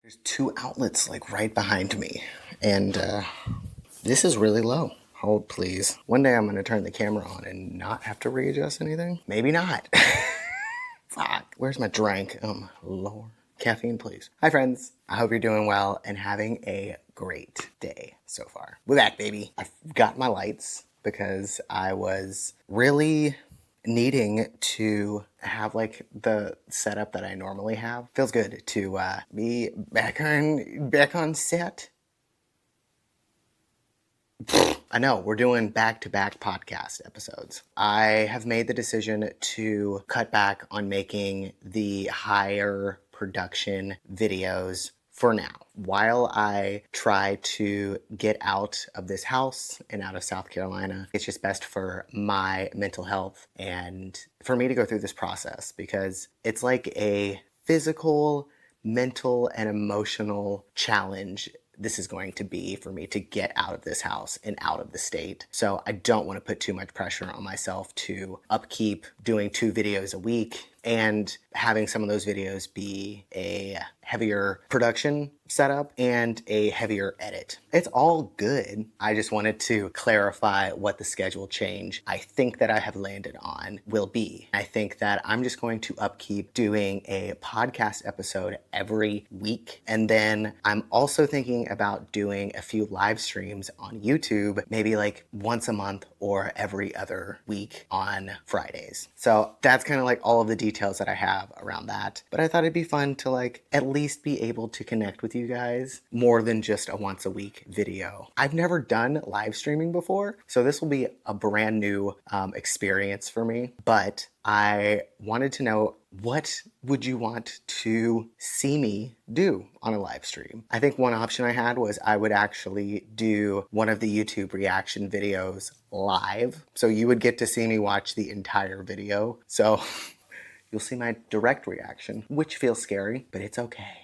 There's two outlets like right behind me, and this is really low. Hold please. One day I'm gonna turn the camera on and not have to readjust anything. Maybe not. Fuck. Where's my drink? Lord. Caffeine, please. Hi friends. I hope you're doing well and having a great day so far. We're back, baby. I got my lights because I was really needing to have like the setup that I normally have. Feels good to be back on set. I know, we're doing back-to-back podcast episodes. I have made the decision to cut back on making the higher production videos for now, while I try to get out of this house and out of South Carolina. It's just best for my mental health and for me to go through this process because it's like a physical, mental, and emotional challenge this is going to be for me to get out of this house and out of the state. So I don't want to put too much pressure on myself to upkeep doing 2 videos a week and having some of those videos be a heavier production setup and a heavier edit. It's all good. I just wanted to clarify what the schedule change I think that I have landed on will be. I think that I'm just going to upkeep doing a podcast episode every week. And then I'm also thinking about doing a few live streams on YouTube, maybe like once a month or every other week on Fridays. So that's kind of like all of the details that I have around that. But I thought it'd be fun to like at least be able to connect with you guys more than just a once a week video. I've never done live streaming before, so this will be a brand new experience for me. But I wanted to know, what would you want to see me do on a live stream? I think one option I had was I would actually do one of the YouTube reaction videos live. So you would get to see me watch the entire video. So you'll see my direct reaction, which feels scary, but it's okay.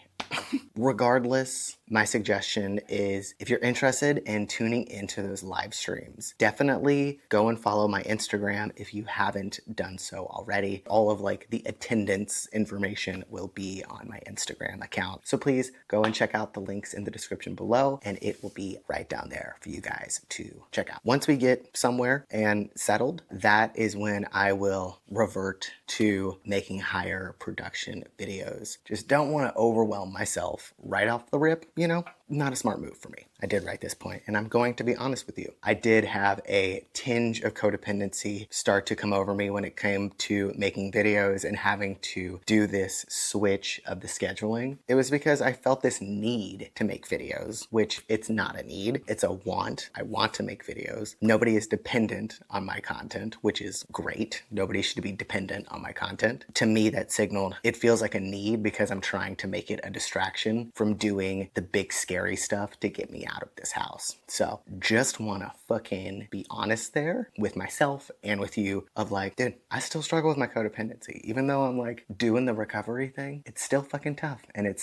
Regardless, my suggestion is if you're interested in tuning into those live streams, definitely go and follow my Instagram if you haven't done so already. All of like the attendance information will be on my Instagram account. So please go and check out the links in the description below and it will be right down there for you guys to check out. Once we get somewhere and settled, that is when I will revert to making higher production videos. Just don't want to overwhelm myself right off the rip, you know? Not a smart move for me. I did write this point, and I'm going to be honest with you. I did have a tinge of codependency start to come over me when it came to making videos and having to do this switch of the scheduling. It was because I felt this need to make videos, which it's not a need, it's a want. I want to make videos. Nobody is dependent on my content, which is great. Nobody should be dependent on my content. To me, that signaled it feels like a need because I'm trying to make it a distraction from doing the big scary stuff to get me out of this house. So just want to fucking be honest there with myself and with you of like, dude, I still struggle with my codependency. Even though I'm like doing the recovery thing, it's still fucking tough. And it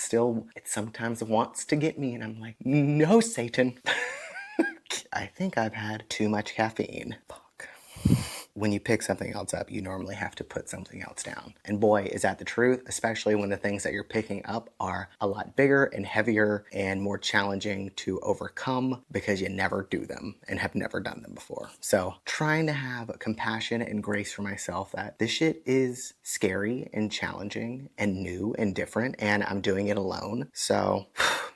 sometimes wants to get me. And I'm like, no, Satan. I think I've had too much caffeine. Fuck. When you pick something else up, you normally have to put something else down. And boy, is that the truth, especially when the things that you're picking up are a lot bigger and heavier and more challenging to overcome because you never do them and have never done them before. So trying to have compassion and grace for myself that this shit is scary and challenging and new and different, and I'm doing it alone. So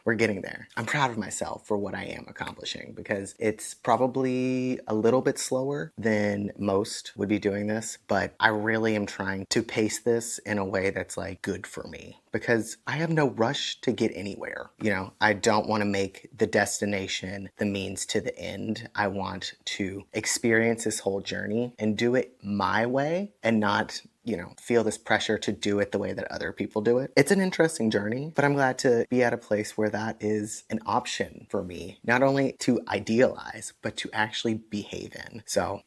we're getting there. I'm proud of myself for what I am accomplishing because it's probably a little bit slower than most would be doing this, but I really am trying to pace this in a way that's like good for me because I have no rush to get anywhere. You know, I don't want to make the destination the means to the end. I want to experience this whole journey and do it my way and not, you know, feel this pressure to do it the way that other people do it. It's an interesting journey, but I'm glad to be at a place where that is an option for me, not only to idealize, but to actually behave in. So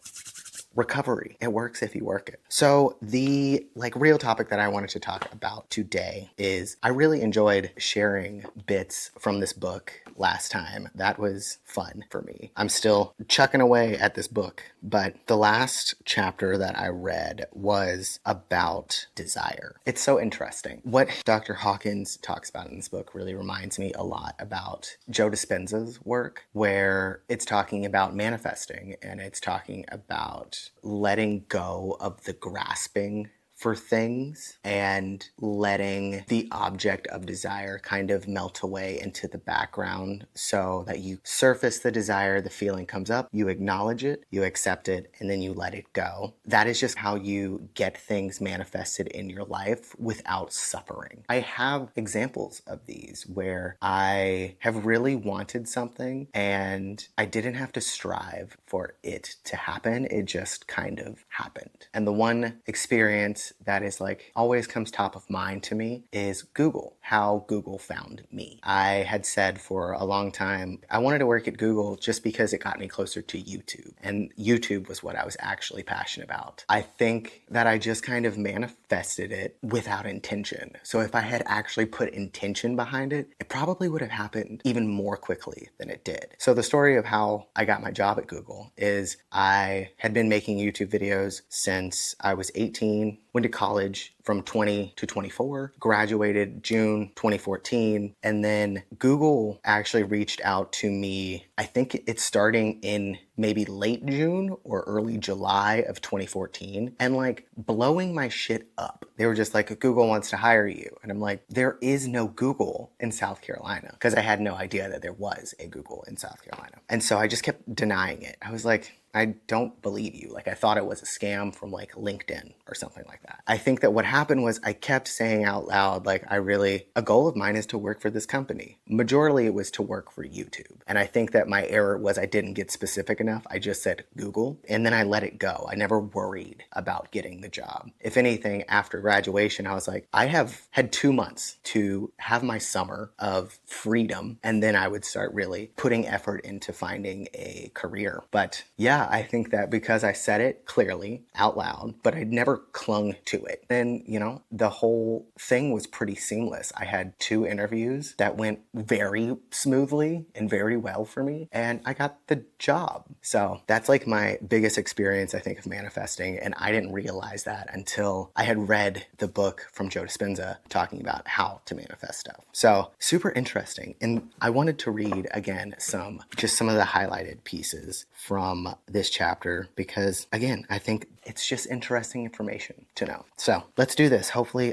recovery, it works if you work it. So the real topic that I wanted to talk about today is I really enjoyed sharing bits from this book last time. That was fun for me. I'm still chucking away at this book, but the last chapter that I read was about desire. It's so interesting. What Dr. Hawkins talks about in this book really reminds me a lot about Joe Dispenza's work, where it's talking about manifesting and it's talking about letting go of the grasping for things and letting the object of desire kind of melt away into the background so that you surface the desire, the feeling comes up, you acknowledge it, you accept it, and then you let it go. That is just how you get things manifested in your life without suffering. I have examples of these where I have really wanted something and I didn't have to strive for it to happen. It just kind of happened. And the one experience that is like always comes top of mind to me is Google, how Google found me. I had said for a long time, I wanted to work at Google just because it got me closer to YouTube. And YouTube was what I was actually passionate about. I think that I just kind of manifested it without intention. So if I had actually put intention behind it, it probably would have happened even more quickly than it did. So the story of how I got my job at Google is I had been making YouTube videos since I was 18, went to college from 20 to 24, graduated June 2014, and then Google actually reached out to me. I think it's starting in maybe late June or early July of 2014, and like blowing my shit up. They were just like, Google wants to hire you. And I'm like, there is no Google in South Carolina, because I had no idea that there was a Google in South Carolina. And so I just kept denying it. I was like, I don't believe you. Like I thought it was a scam from like LinkedIn or something like that. I think that what happened was I kept saying out loud, like a goal of mine is to work for this company. Majorly it was to work for YouTube. And I think that my error was I didn't get specific enough. I just said Google and then I let it go. I never worried about getting the job. If anything, after graduation, I was like, I have had 2 months to have my summer of freedom. And then I would start really putting effort into finding a career. But yeah, I think that because I said it clearly out loud, but I'd never clung to it, then, the whole thing was pretty seamless. I had 2 interviews that went very smoothly and very well for me, and I got the job. So that's like my biggest experience, I think, of manifesting, and I didn't realize that until I had read the book from Joe Dispenza talking about how to manifest stuff. So super interesting. And I wanted to read again some of the highlighted pieces from this chapter because, again, I think it's just interesting information to know. So let's do this. Hopefully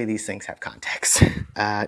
these things have context.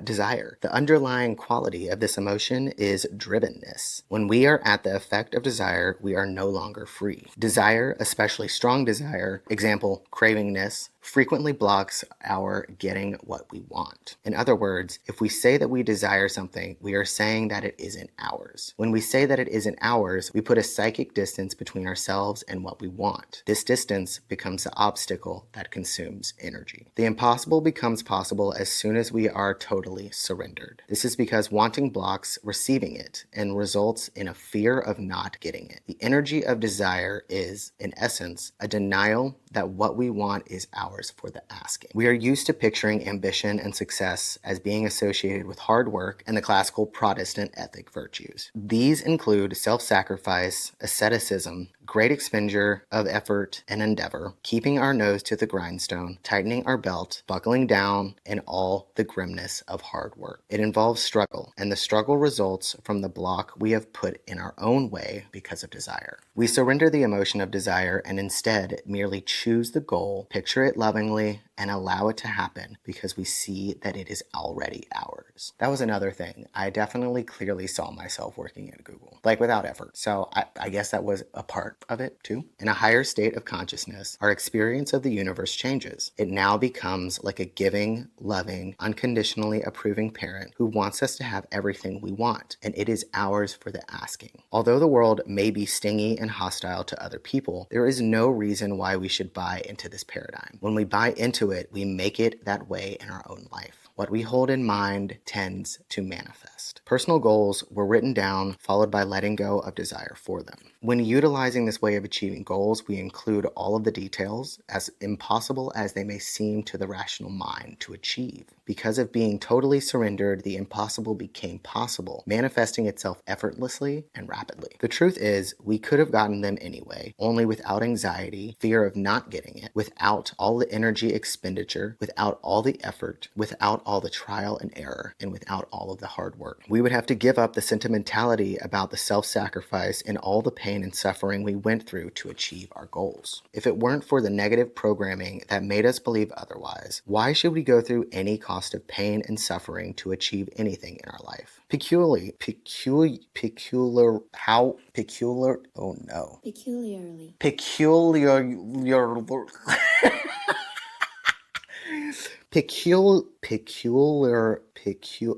Desire. The underlying quality of this emotion is drivenness. When we are at the effect of desire, we are no longer free. Desire, especially strong desire, example, cravingness, frequently blocks our getting what we want. In other words, if we say that we desire something, we are saying that it isn't ours. When we say that it isn't ours, we put a psychic distance between ourselves and what we want. This distance becomes the obstacle that consumes energy. The impossible becomes possible as soon as we are totally surrendered. This is because wanting blocks receiving it and results in a fear of not getting it. The energy of desire is, in essence, a denial that what we want is ours for the asking. We are used to picturing ambition and success as being associated with hard work and the classical Protestant ethic virtues. These include self-sacrifice, asceticism, great expenditure of effort and endeavor, keeping our nose to the grindstone, tightening our belt, buckling down, and all the grimness of hard work. It involves struggle, and the struggle results from the block we have put in our own way because of desire. We surrender the emotion of desire and instead merely choose the goal, picture it lovingly, and allow it to happen because we see that it is already ours. That was another thing. I definitely clearly saw myself working at Google, like without effort. So I guess that was a part of it too. In a higher state of consciousness, our experience of the universe changes. It now becomes like a giving, loving, unconditionally approving parent who wants us to have everything we want, and it is ours for the asking. Although the world may be stingy and hostile to other people, there is no reason why we should buy into this paradigm. When we buy into it, we make it that way in our own life. What we hold in mind tends to manifest. Personal goals were written down, followed by letting go of desire for them. When utilizing this way of achieving goals, we include all of the details, as impossible as they may seem to the rational mind to achieve. Because of being totally surrendered, the impossible became possible, manifesting itself effortlessly and rapidly. The truth is, we could have gotten them anyway, only without anxiety, fear of not getting it, without all the energy expenditure, without all the effort, without all the trial and error, and without all of the hard work. We would have to give up the sentimentality about the self-sacrifice and all the pain and suffering we went through to achieve our goals. If it weren't for the negative programming that made us believe otherwise, why should we go through any cost of pain and suffering to achieve anything in our life? Peculiarly.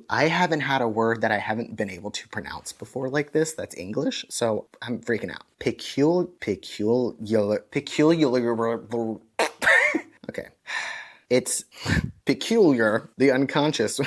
I haven't had a word that I haven't been able to pronounce before like this. That's English, so I'm freaking out. Okay. It's peculiar, the unconscious.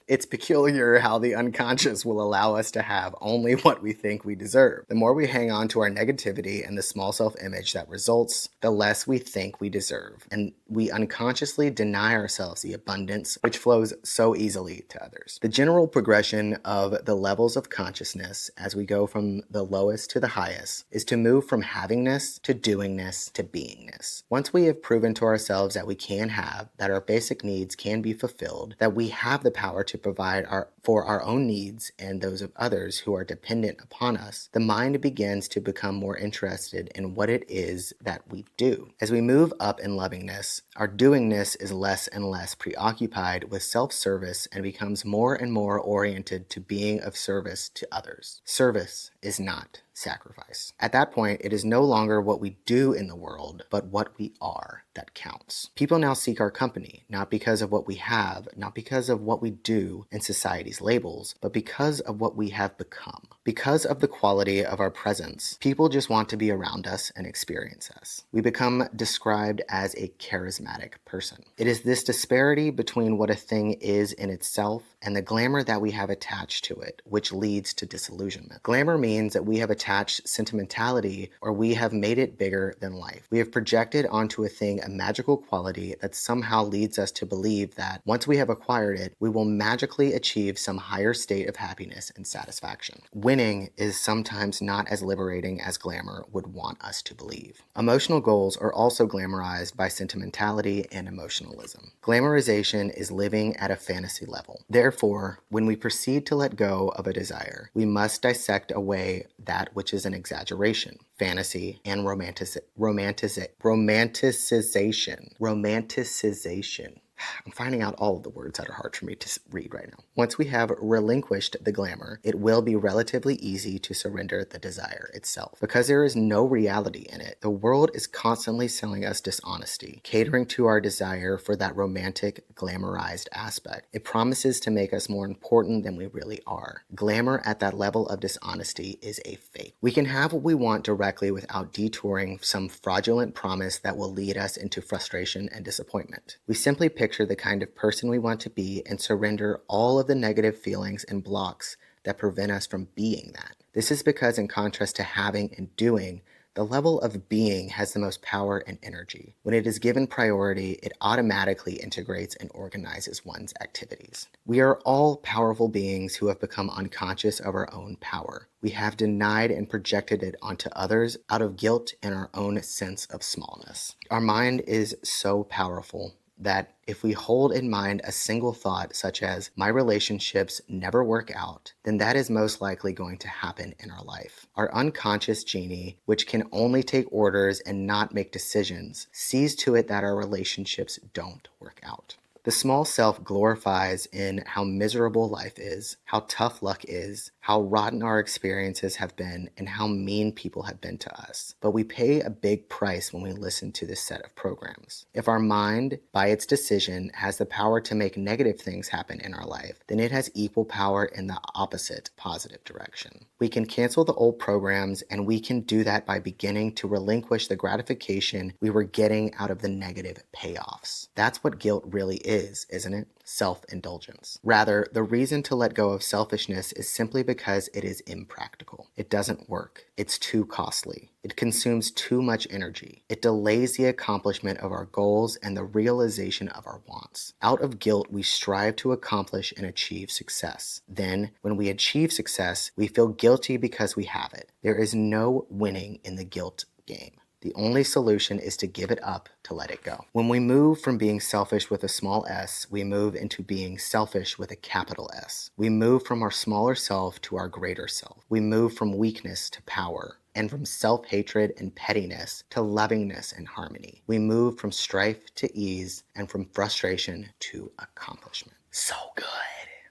It's peculiar how the unconscious will allow us to have only what we think we deserve. The more we hang on to our negativity and the small self-image that results, the less we think we deserve. And we unconsciously deny ourselves the abundance which flows so easily to others. The general progression of the levels of consciousness as we go from the lowest to the highest is to move from havingness to doingness to beingness. Once we have proven to ourselves that we can have, that our basic needs can be fulfilled, that we have the power to provide for our own needs and those of others who are dependent upon us, the mind begins to become more interested in what it is that we do. As we move up in lovingness, our doingness is less and less preoccupied with self-service and becomes more and more oriented to being of service to others. Service is not sacrifice. At that point, it is no longer what we do in the world, but what we are that counts. People now seek our company, not because of what we have, not because of what we do in society's labels, but because of what we have become. Because of the quality of our presence, people just want to be around us and experience us. We become described as a charismatic person. It is this disparity between what a thing is in itself and the glamour that we have attached to it, which leads to disillusionment. Glamour means that we have attached sentimentality, or we have made it bigger than life. We have projected onto a thing a magical quality that somehow leads us to believe that once we have acquired it, we will magically achieve some higher state of happiness and satisfaction. Winning is sometimes not as liberating as glamour would want us to believe. Emotional goals are also glamorized by sentimentality and emotionalism. Glamorization is living at a fantasy level. Therefore, when we proceed to let go of a desire, we must dissect away that which is an exaggeration, fantasy, and romanticization. I'm finding out all of the words that are hard for me to read right now. Once we have relinquished the glamour, it will be relatively easy to surrender the desire itself. Because there is no reality in it, the world is constantly selling us dishonesty, catering to our desire for that romantic, glamorized aspect. It promises to make us more important than we really are. Glamour at that level of dishonesty is a fake. We can have what we want directly without detouring some fraudulent promise that will lead us into frustration and disappointment. We simply picture the kind of person we want to be and surrender all of the negative feelings and blocks that prevent us from being that. This is because, in contrast to having and doing, the level of being has the most power and energy. When it is given priority, it automatically integrates and organizes one's activities. We are all powerful beings who have become unconscious of our own power. We have denied and projected it onto others out of guilt and our own sense of smallness. Our mind is so powerful that if we hold in mind a single thought such as, my relationships never work out, then that is most likely going to happen in our life. Our unconscious genie, which can only take orders and not make decisions, sees to it that our relationships don't work out. The small self glorifies in how miserable life is, how tough luck is, how rotten our experiences have been, and how mean people have been to us. But we pay a big price when we listen to this set of programs. If our mind, by its decision, has the power to make negative things happen in our life, then it has equal power in the opposite, positive direction. We can cancel the old programs, and we can do that by beginning to relinquish the gratification we were getting out of the negative payoffs. That's what guilt really is. is, isn't it? Self-indulgence. Rather, the reason to let go of selfishness is simply because it is impractical. It doesn't work. It's too costly. It consumes too much energy. It delays the accomplishment of our goals and the realization of our wants. Out of guilt, we strive to accomplish and achieve success. Then, when we achieve success, we feel guilty because we have it. There is no winning in the guilt game. The only solution is to give it up, to let it go. When we move from being selfish with a small s, we move into being selfish with a capital S. We move from our smaller self to our greater self. We move from weakness to power, and from self-hatred and pettiness to lovingness and harmony. We move from strife to ease, and from frustration to accomplishment. So good.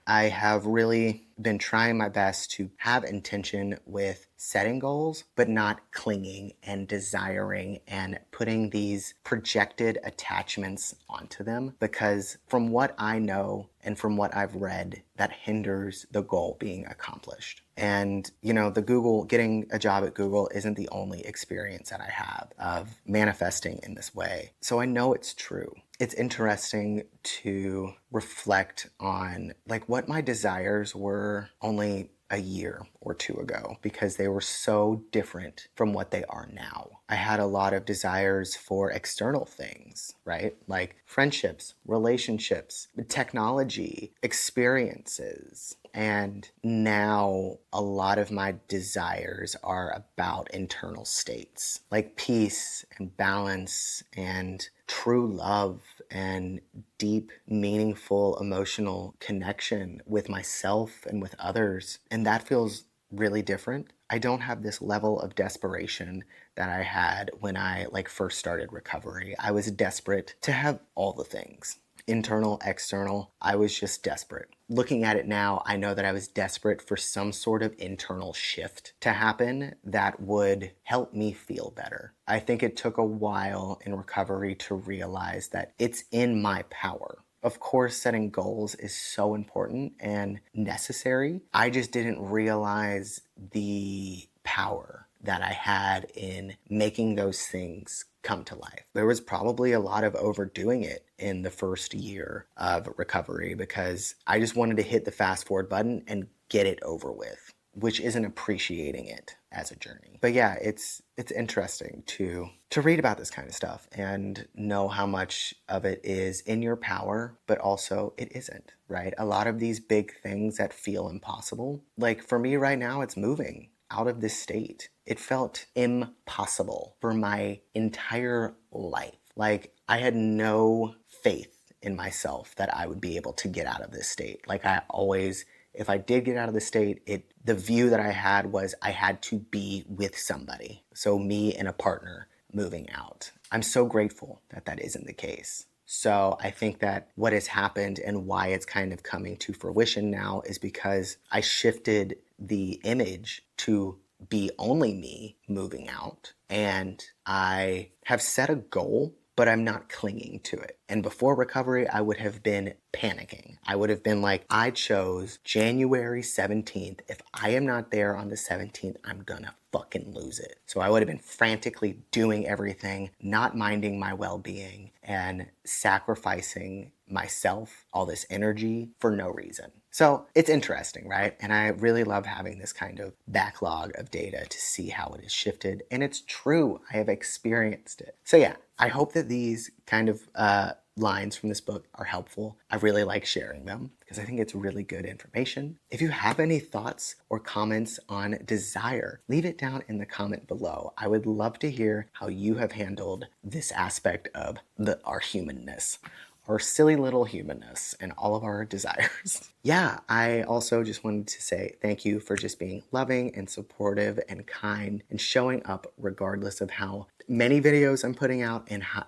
I have really been trying my best to have intention with setting goals, but not clinging and desiring and putting these projected attachments onto them, because from what I know and from what I've read, that hinders the goal being accomplished. And, getting a job at Google isn't the only experience that I have of manifesting in this way. So I know it's true. It's interesting to reflect on what my desires were only a year or two ago, because they were so different from what they are now. I had a lot of desires for external things, right? Like friendships, relationships, technology, experiences. And now a lot of my desires are about internal states, like peace and balance and true love and deep, meaningful, emotional connection with myself and with others. And that feels really different. I don't have this level of desperation that I had when I first started recovery. I was desperate to have all the things. Internal, external, I was just desperate. Looking at it now, I know that I was desperate for some sort of internal shift to happen that would help me feel better. I think it took a while in recovery to realize that it's in my power. Of course, setting goals is so important and necessary. I just didn't realize the power that I had in making those things come to life. There was probably a lot of overdoing it in the first year of recovery because I just wanted to hit the fast forward button and get it over with, which isn't appreciating it as a journey. But yeah, it's interesting to read about this kind of stuff and know how much of it is in your power, but also it isn't, right? A lot of these big things that feel impossible, like for me right now, it's moving out of this state. It felt impossible for my entire life. Like I had no faith in myself that I would be able to get out of this state. Like I always, if I did get out of the state, the view that I had was I had to be with somebody. So me and a partner moving out. I'm so grateful that that isn't the case. So I think that what has happened and why it's kind of coming to fruition now is because I shifted the image to be only me moving out, and I have set a goal, but I'm not clinging to it. And before recovery, I would have been panicking. I would have been like, I chose January 17th. If I am not there on the 17th, I'm gonna fucking lose it. So I would have been frantically doing everything, not minding my well-being, and sacrificing myself, all this energy for no reason. So it's interesting, right? And I really love having this kind of backlog of data to see how it has shifted. And it's true, I have experienced it. So yeah, I hope that these kind of lines from this book are helpful. I really like sharing them because I think it's really good information. If you have any thoughts or comments on desire, leave it down in the comment below. I would love to hear how you have handled this aspect of our humanness, our silly little humanness, and all of our desires. Yeah, I also just wanted to say thank you for just being loving and supportive and kind and showing up regardless of how many videos I'm putting out and how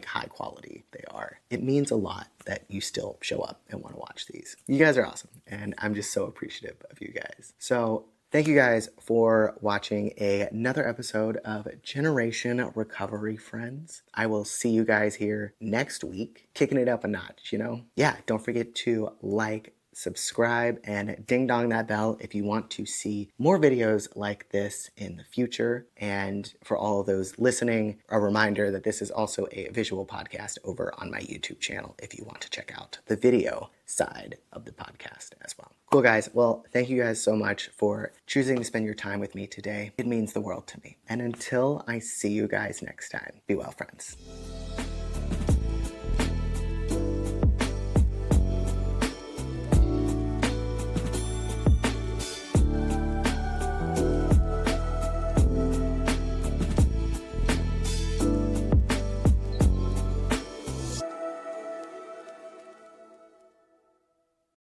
high quality they are. It means a lot that you still show up and want to watch these. You guys are awesome, and I'm just so appreciative of you guys. So thank you guys for watching another episode of Generation Recovery Friends. I will see you guys here next week, kicking it up a notch, Yeah, don't forget to like, subscribe, and ding dong that bell if you want to see more videos like this in the future. And for all of those listening, a reminder that this is also a visual podcast over on my YouTube channel if you want to check out the video side of the podcast as well. Cool, guys. Well, thank you guys so much for choosing to spend your time with me today. It means the world to me. And until I see you guys next time, be well, friends.